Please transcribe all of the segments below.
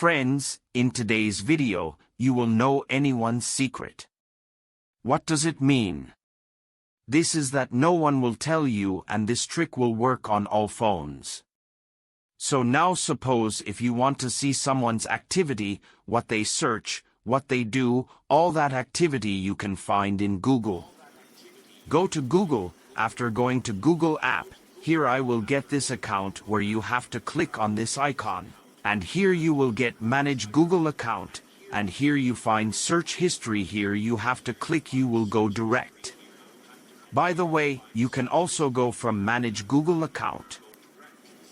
Friends, in today's video, you will know anyone's secret. What does it mean? This is that no one will tell you, and this trick will work on all phones. So now suppose if you want to see someone's activity, what they search, what they do, all that activity you can find in Google. Go to Google. After going to Google app, here I will get this account where you have to click on this icon. And here you will get Manage Google Account, and here you find Search History. Here you have to click, you will go direct. By the way, you can also go from Manage Google Account.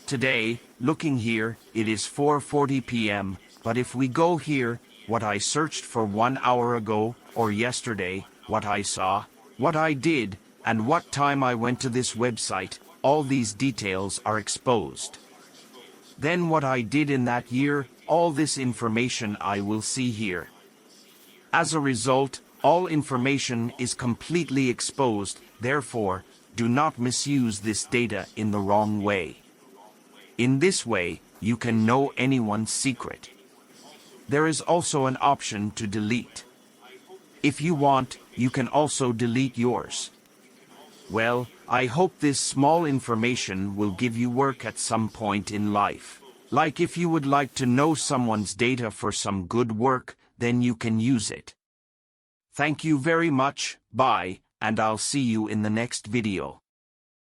Today, looking here, it is 4:40 p.m., but if we go here, what I searched for 1 hour ago, or yesterday, what I saw, what I did, and what time I went to this website, all these details are exposed. Then what I did in that year, all this information I will see here. As a result, all information is completely exposed, therefore, do not misuse this data in the wrong way. In this way, you can know anyone's secret. There is also an option to delete. If you want, you can also delete yours. Well, I hope this small information will give you work at some point in life. Like if you would like to know someone's data for some good work, then you can use it. Thank you very much, bye, and I'll see you in the next video.